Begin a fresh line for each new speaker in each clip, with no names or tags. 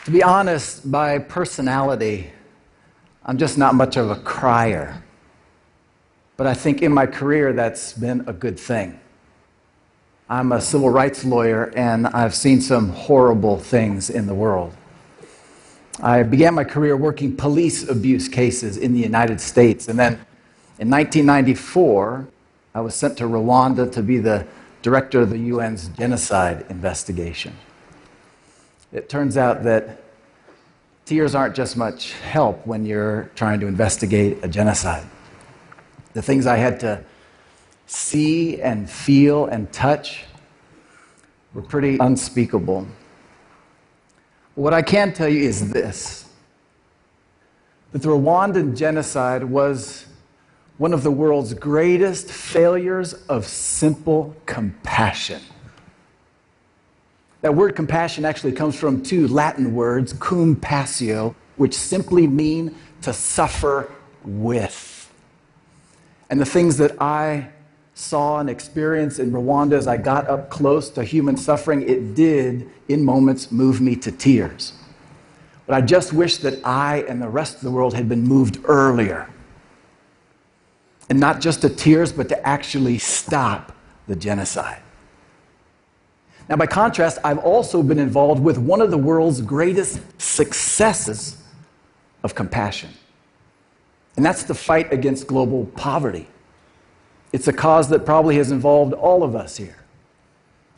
To be honest, by personality, I'm just not much of a crier. But I think in my career, that's been a good thing. I'm a civil rights lawyer, and I've seen some horrible things in the world. I began my career working police abuse cases in the United States, and then in 1994, I was sent to Rwanda to be the director of the UN's genocide investigation. It turns out that tears aren't just much help when you're trying to investigate a genocide. The things I had to see and feel and touch were pretty unspeakable. What I can tell you is this, that the Rwandan genocide was one of the world's greatest failures of simple compassion. That word compassion actually comes from two Latin words, cum passio, which simply mean to suffer with. And the things that I saw and experienced in Rwanda as I got up close to human suffering, it did, in moments, move me to tears. But I just wish that I and the rest of the world had been moved earlier. And not just to tears, but to actually stop the genocide. Now, by contrast, I've also been involved with one of the world's greatest successes of compassion. And that's the fight against global poverty. It's a cause that probably has involved all of us here.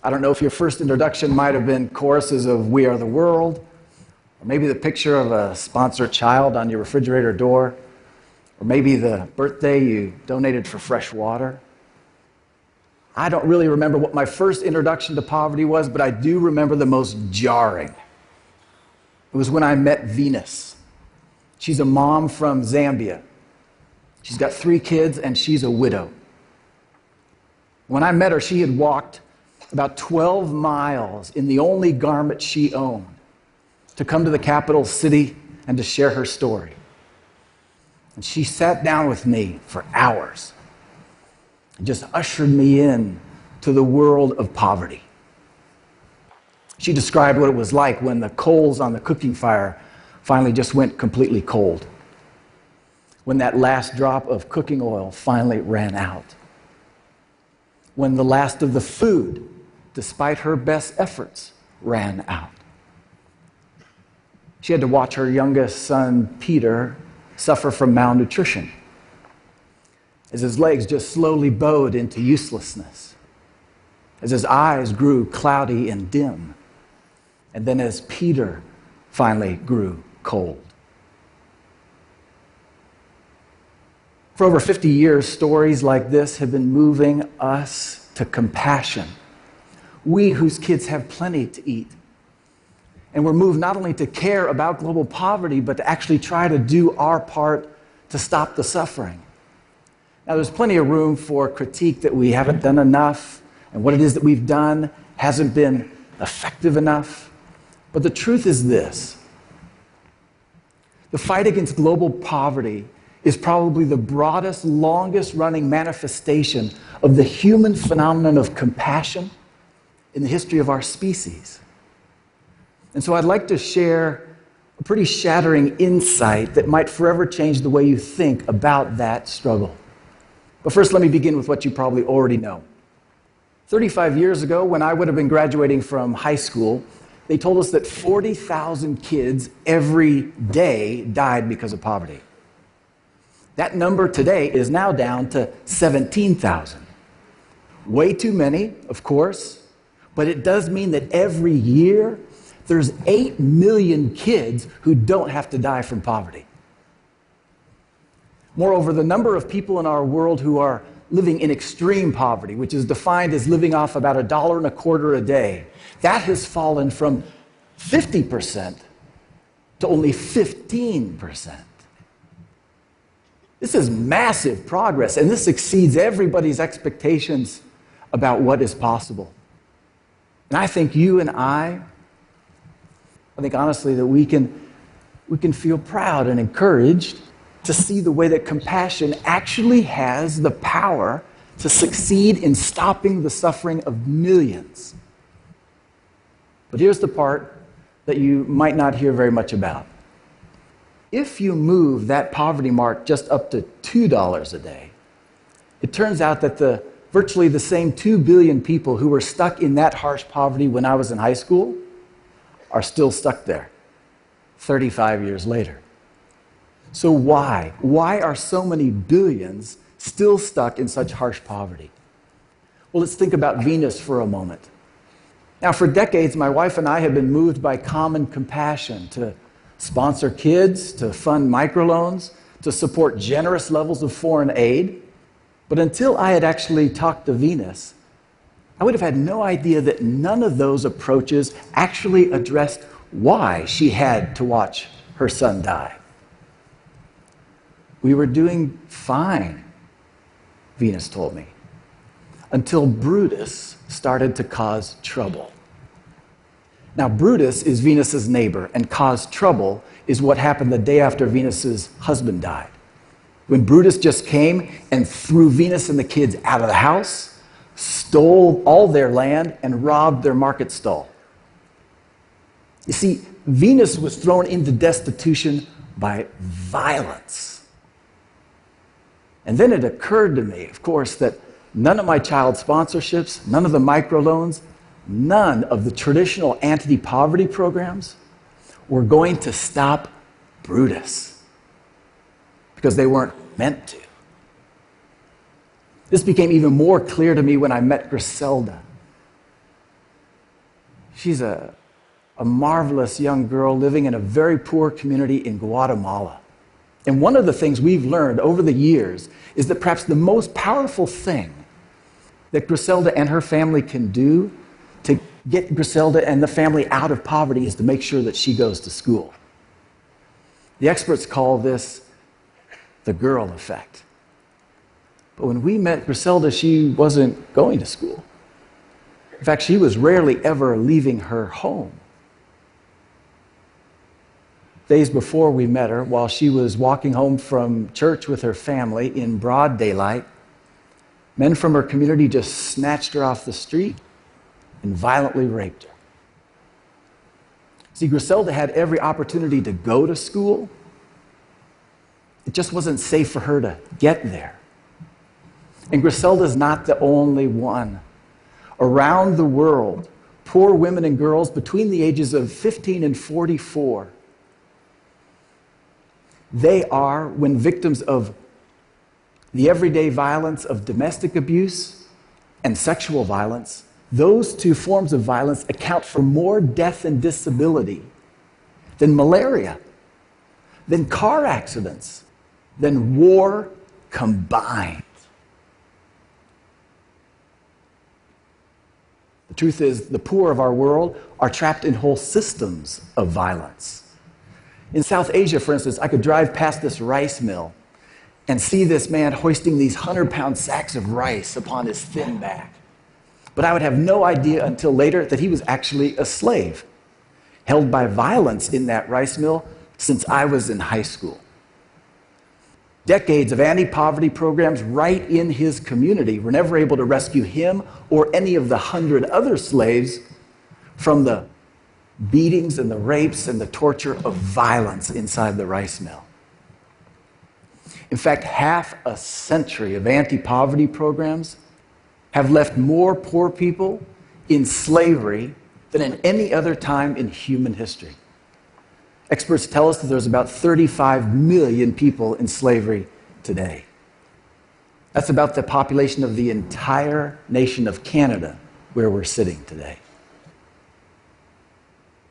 I don't know if your first introduction might have been choruses of We Are the World, or maybe the picture of a sponsored child on your refrigerator door, or maybe the birthday you donated for fresh water. I don't really remember what my first introduction to poverty was, but I do remember the most jarring. It was when I met Venus. She's a mom from Zambia. She's got 3 kids, and she's a widow. When I met her, she had walked about 12 miles in the only garment she owned to come to the capital city and to share her story. And she sat down with me for hours and just ushered me in to the world of poverty. She described what it was like when the coals on the cooking fire finally just went completely cold, when that last drop of cooking oil finally ran out, when the last of the food, despite her best efforts, ran out. She had to watch her youngest son, Peter, suffer from malnutrition as his legs just slowly bowed into uselessness, as his eyes grew cloudy and dim, and then as Peter finally grew cold. For over 50 years, stories like this have been moving us to compassion. We whose kids have plenty to eat. And we're moved not only to care about global poverty, but to actually try to do our part to stop the suffering. Now, there's plenty of room for critique that we haven't done enough, and what it is that we've done hasn't been effective enough. But the truth is this: the fight against global poverty is probably the broadest, longest-running manifestation of the human phenomenon of compassion in the history of our species. And so I'd like to share a pretty shattering insight that might forever change the way you think about that struggle. But first, let me begin with what you probably already know. 35 years ago, when I would have been graduating from high school, they told us that 40,000 kids every day died because of poverty. That number today is now down to 17,000. Way too many, of course, but it does mean that every year there's 8 million kids who don't have to die from poverty. Moreover, the number of people in our world who are living in extreme poverty, which is defined as living off about $1.25 a day, that has fallen from 50% to only 15%. This is massive progress, and this exceeds everybody's expectations about what is possible. And I think you and I think honestly that we can feel proud and encouraged to see the way that compassion actually has the power to succeed in stopping the suffering of millions. But here's the part that you might not hear very much about. If you move that poverty mark just up to $2 a day, it turns out that virtually the same 2 billion people who were stuck in that harsh poverty when I was in high school are still stuck there 35 years later. So why? Why are so many billions still stuck in such harsh poverty? Well, let's think about Venus for a moment. Now, for decades, my wife and I have been moved by common compassion to sponsor kids, to fund microloans, to support generous levels of foreign aid. But until I had actually talked to Venus, I would have had no idea that none of those approaches actually addressed why she had to watch her son die. We were doing fine, Venus told me, until Brutus started to cause trouble. Now, Brutus is Venus's neighbor, and cause trouble is what happened the day after Venus's husband died. When Brutus just came and threw Venus and the kids out of the house, stole all their land, and robbed their market stall. You see, Venus was thrown into destitution by violence. And then it occurred to me, of course, that none of my child sponsorships, none of the microloans, none of the traditional anti-poverty programs were going to stop Brutus, because they weren't meant to. This became even more clear to me when I met Griselda. She's a marvelous young girl living in a very poor community in Guatemala. And one of the things we've learned over the years is that perhaps the most powerful thing that Griselda and her family can do to get Griselda and the family out of poverty is to make sure that she goes to school. The experts call this the girl effect. But when we met Griselda, she wasn't going to school. In fact, she was rarely ever leaving her home. Days before we met her, while she was walking home from church with her family in broad daylight, men from her community just snatched her off the street and violently raped her. See, Griselda had every opportunity to go to school. It just wasn't safe for her to get there. And Griselda's not the only one. Around the world, poor women and girls between the ages of 15 and 44, they are, when victims of the everyday violence of domestic abuse and sexual violence, those two forms of violence account for more death and disability than malaria, than car accidents, than war combined. The truth is, the poor of our world are trapped in whole systems of violence. In South Asia, for instance, I could drive past this rice mill and see this man hoisting these 100-pound sacks of rice upon his thin back. But I would have no idea until later that he was actually a slave, held by violence in that rice mill since I was in high school. Decades of anti-poverty programs right in his community were never able to rescue him or any of the 100 other slaves from the beatings and the rapes and the torture of violence inside the rice mill. In fact, half a century of anti-poverty programs have left more poor people in slavery than in any other time in human history. Experts tell us that there's about 35 million people in slavery today. That's about the population of the entire nation of Canada, where we're sitting today.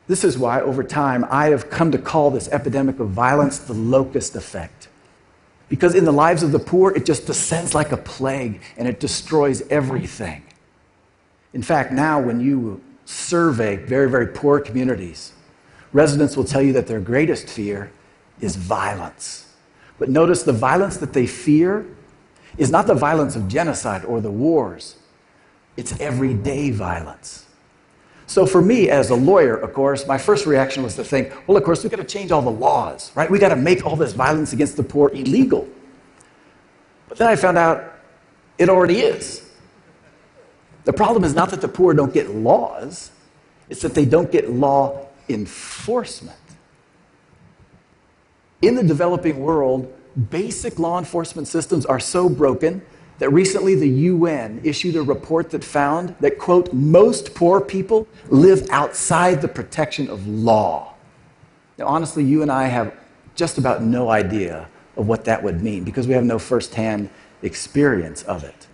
This is why, over time, I have come to call this epidemic of violence the Locust effect. Because in the lives of the poor, it just descends like a plague, and it destroys everything. In fact, now when you survey very, very poor communities, residents will tell you that their greatest fear is violence. But notice the violence that they fear is not the violence of genocide or the wars. It's everyday violence. So for me, as a lawyer, of course, my first reaction was to think, well, of course, we've got to change all the laws, right? We've got to make all this violence against the poor illegal. But then I found out it already is. The problem is not that the poor don't get laws, it's that they don't get law enforcement. In the developing world, basic law enforcement systems are so broken that recently the UN issued a report that found that, quote, most poor people live outside the protection of law. Now, honestly, you and I have just about no idea of what that would mean because we have no firsthand experience of it.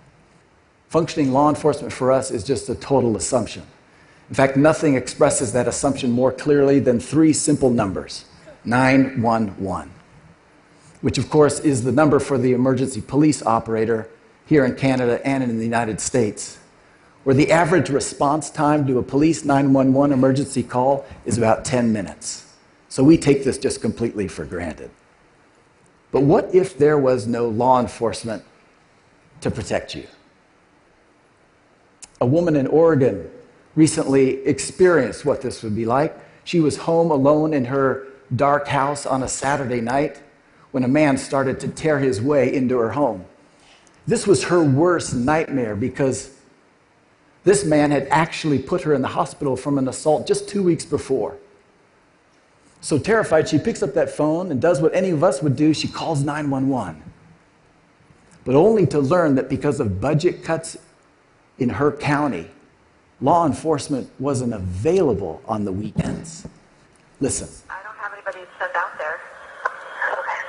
Functioning law enforcement for us is just a total assumption. In fact, nothing expresses that assumption more clearly than three simple numbers: 911, which of course is the number for the emergency police operator here in Canada and in the United States, where the average response time to a police 911 emergency call is about 10 minutes. So we take this just completely for granted. But what if there was no law enforcement to protect you? A woman in Oregon recently experienced what this would be like. She was home alone in her dark house on a Saturday night when a man started to tear his way into her home. This was her worst nightmare because this man had actually put her in the hospital from an assault just 2 weeks before. So terrified, she picks up that phone and does what any of us would do. She calls 911. But only to learn that because of budget cuts in her county, law enforcement wasn't available on the weekends. Listen.
I don't have anybody to send out there. Okay.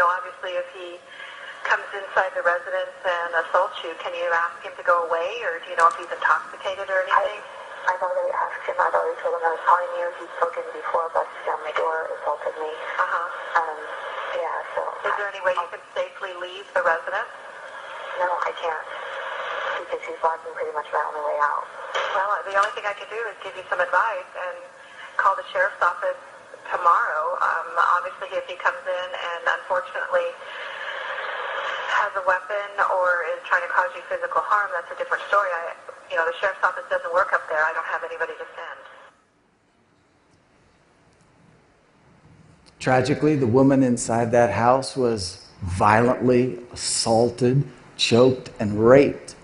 Obviously if he comes inside the residence and assaults you, can you ask him to go away, or do you know if he's intoxicated or anything?
I've already asked him. I've already told him I was calling you. He's spoken before, busted down my door, assaulted me. So...
Is there any way you can safely leave the residence?
No, I can't. Because he's blocking pretty much my only way out.
Well, the only thing I can do is give you some advice and call the sheriff's office tomorrow. Obviously, if he comes in and unfortunately has a weapon or is trying to cause you physical harm, that's a different story. The sheriff's office doesn't work up there. I don't have anybody to send.
Tragically, the woman inside that house was violently assaulted, choked, and raped.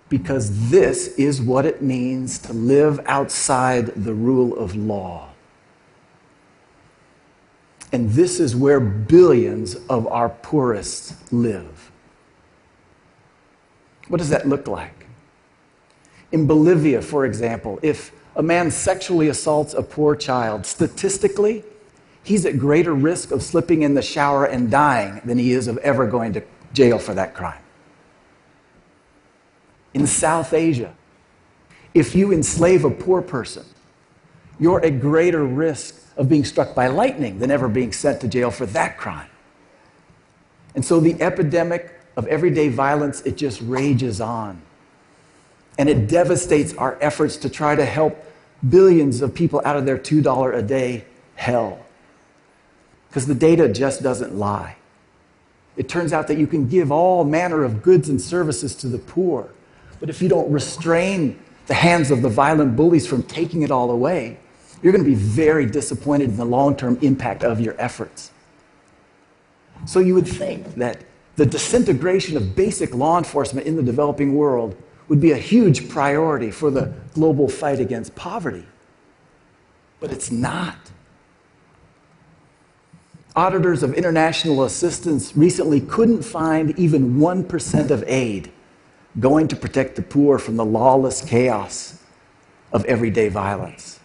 Because this is what it means to live outside the rule of law. And this is where billions of our poorest live. What does that look like? In Bolivia, for example, if a man sexually assaults a poor child, statistically, he's at greater risk of slipping in the shower and dying than he is of ever going to jail for that crime. In South Asia, if you enslave a poor person, you're at greater risk of being struck by lightning than ever being sent to jail for that crime. And so the epidemic of everyday violence, it just rages on. And it devastates our efforts to try to help billions of people out of their $2 a day hell. Because the data just doesn't lie. It turns out that you can give all manner of goods and services to the poor, but if you don't restrain the hands of the violent bullies from taking it all away, you're going to be very disappointed in the long-term impact of your efforts. So you would think that the disintegration of basic law enforcement in the developing world would be a huge priority for the global fight against poverty. But it's not. Auditors of international assistance recently couldn't find even 1% of aid going to protect the poor from the lawless chaos of everyday violence.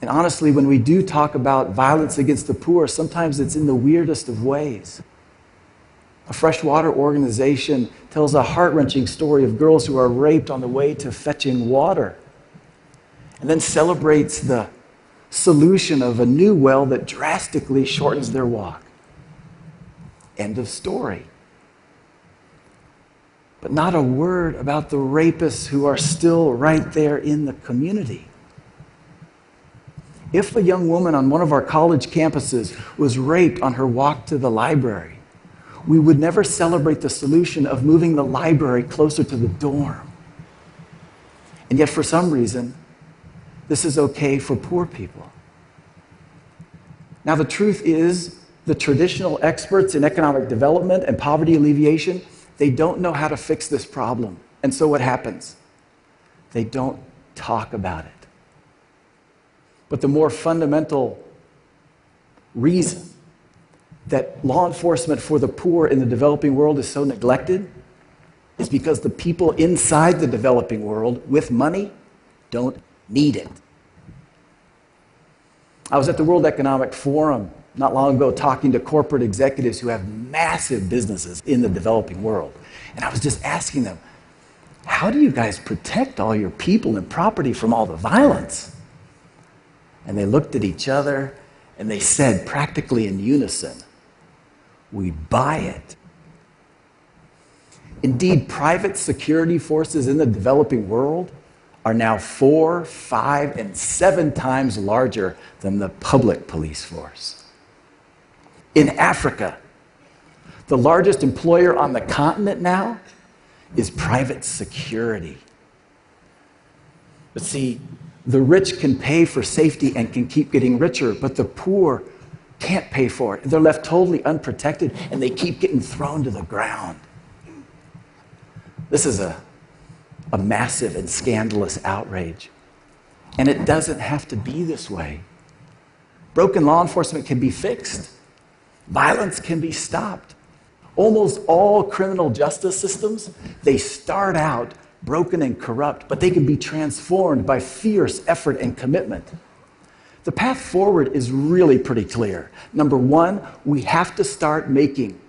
And honestly, when we do talk about violence against the poor, sometimes it's in the weirdest of ways. A freshwater organization tells a heart-wrenching story of girls who are raped on the way to fetching water, and then celebrates the solution of a new well that drastically shortens their walk. End of story. But not a word about the rapists who are still right there in the community. If a young woman on one of our college campuses was raped on her walk to the library, we would never celebrate the solution of moving the library closer to the dorm. And yet, for some reason, this is okay for poor people. Now, the truth is, the traditional experts in economic development and poverty alleviation, they don't know how to fix this problem. And so what happens? They don't talk about it. But the more fundamental reason that law enforcement for the poor in the developing world is so neglected is because the people inside the developing world with money don't need it. I was at the World Economic Forum not long ago talking to corporate executives who have massive businesses in the developing world. And I was just asking them, how do you guys protect all your people and property from all the violence? And they looked at each other and they said, practically in unison, we buy it. Indeed, private security forces in the developing world are now 4, 5, and 7 times larger than the public police force. In Africa, the largest employer on the continent now is private security. But see, the rich can pay for safety and can keep getting richer, but the poor can't pay for it. They're left totally unprotected, and they keep getting thrown to the ground. This is a massive and scandalous outrage. And it doesn't have to be this way. Broken law enforcement can be fixed. Violence can be stopped. Almost all criminal justice systems, they start out broken and corrupt, but they can be transformed by fierce effort and commitment. The path forward is really pretty clear. Number one, we have to start making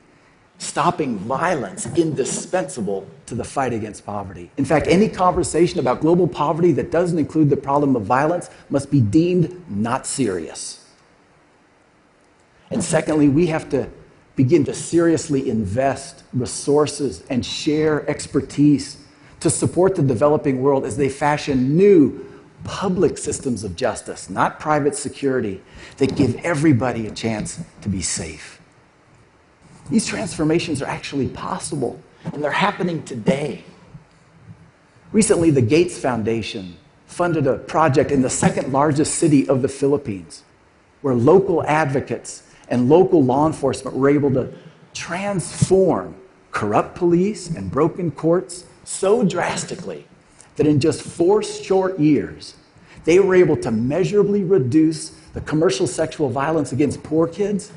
stopping violence indispensable to the fight against poverty. In fact, any conversation about global poverty that doesn't include the problem of violence must be deemed not serious. And secondly, we have to begin to seriously invest resources and share expertise to support the developing world as they fashion new public systems of justice, not private security, that give everybody a chance to be safe. These transformations are actually possible, and they're happening today. Recently, the Gates Foundation funded a project in the second largest city of the Philippines, where local advocates and local law enforcement were able to transform corrupt police and broken courts so drastically that in just 4 short years, they were able to measurably reduce the commercial sexual violence against poor kids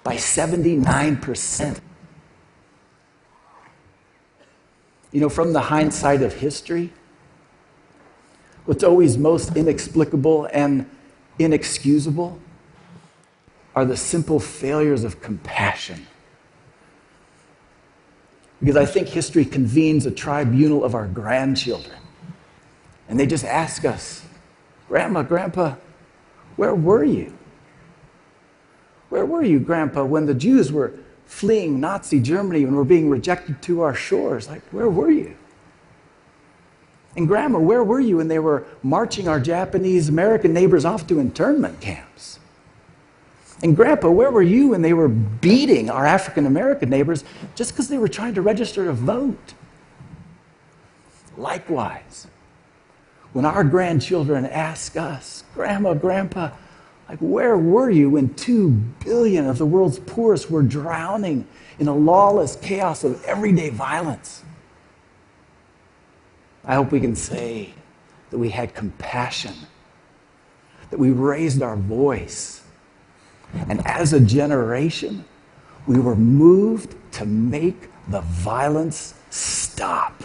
by 79%. You know, from the hindsight of history, what's always most inexplicable and inexcusable are the simple failures of compassion. Because I think history convenes a tribunal of our grandchildren. And they just ask us, Grandma, Grandpa, where were you? Where were you, Grandpa, when the Jews were fleeing Nazi Germany and were being rejected to our shores? Like, where were you? And Grandma, where were you when they were marching our Japanese American neighbors off to internment camps? And Grandpa, where were you when they were beating our African American neighbors just because they were trying to register to vote? Likewise, when our grandchildren ask us, Grandma, Grandpa, like, where were you when 2 billion of the world's poorest were drowning in a lawless chaos of everyday violence? I hope we can say that we had compassion, that we raised our voice, and as a generation, we were moved to make the violence stop.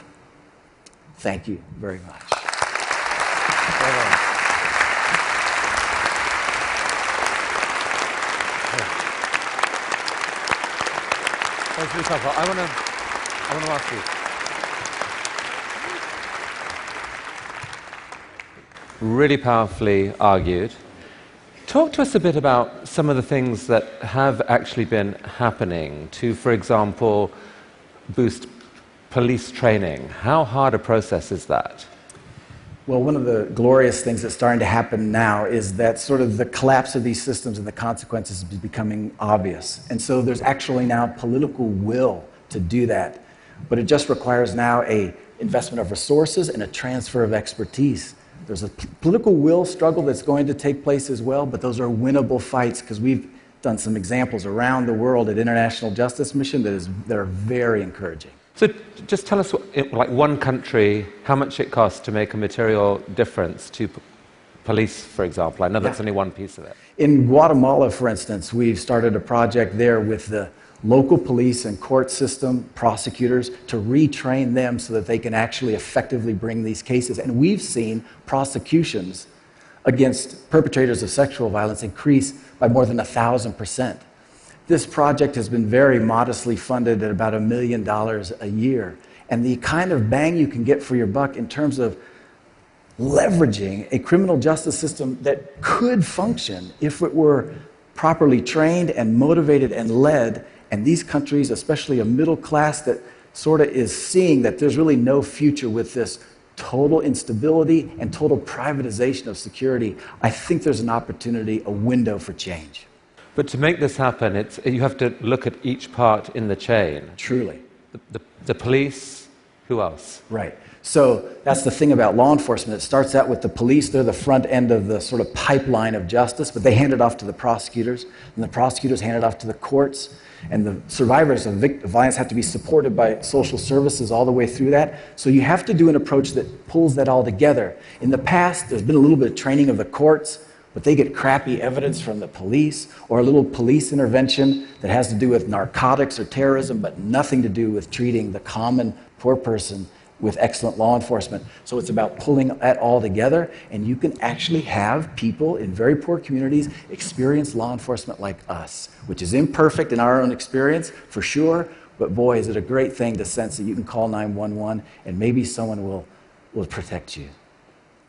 Thank you very much.
That's really tough. I want to ask you. Really powerfully argued. Talk to us a bit about some of the things that have actually been happening to, for example, boost police training. How hard a process is that?
Well, one of the glorious things that's starting to happen now is that sort of the collapse of these systems and the consequences is becoming obvious. And so there's actually now political will to do that. But it just requires now an investment of resources and a transfer of expertise. There's a political will struggle that's going to take place as well, but those are winnable fights because we've done some examples around the world at International Justice Mission that are very encouraging.
So just tell us, like one country, how much it costs to make a material difference to police, for example. I know that's only one piece of it.
In Guatemala, for instance, we've started a project there with the local police and court system, prosecutors, to retrain them so that they can actually effectively bring these cases. And we've seen prosecutions against perpetrators of sexual violence increase by more than 1,000%. This project has been very modestly funded at about $1 million a year. And the kind of bang you can get for your buck in terms of leveraging a criminal justice system that could function if it were properly trained and motivated and led. And these countries, especially a middle class that sort of is seeing that there's really no future with this total instability and total privatization of security, I think there's an opportunity, a window for change.
But to make this happen, you have to look at each part in the chain.
Truly.
The police, who else?
Right. So that's the thing about law enforcement. It starts out with the police. They're the front end of the sort of pipeline of justice, but they hand it off to the prosecutors, and the prosecutors hand it off to the courts, and the survivors of violence have to be supported by social services all the way through that. So you have to do an approach that pulls that all together. In the past, there's been a little bit of training of the courts, but they get crappy evidence from the police, or a little police intervention that has to do with narcotics or terrorism, but nothing to do with treating the common poor person with excellent law enforcement. So it's about pulling that all together, and you can actually have people in very poor communities experience law enforcement like us, which is imperfect in our own experience, for sure, but boy, is it a great thing to sense that you can call 911 and maybe someone will protect you.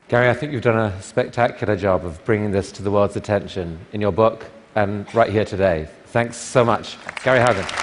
Gary, I think you've done a spectacular job of bringing this to the world's attention in your book and right here today. Thanks so much. Gary Haugen.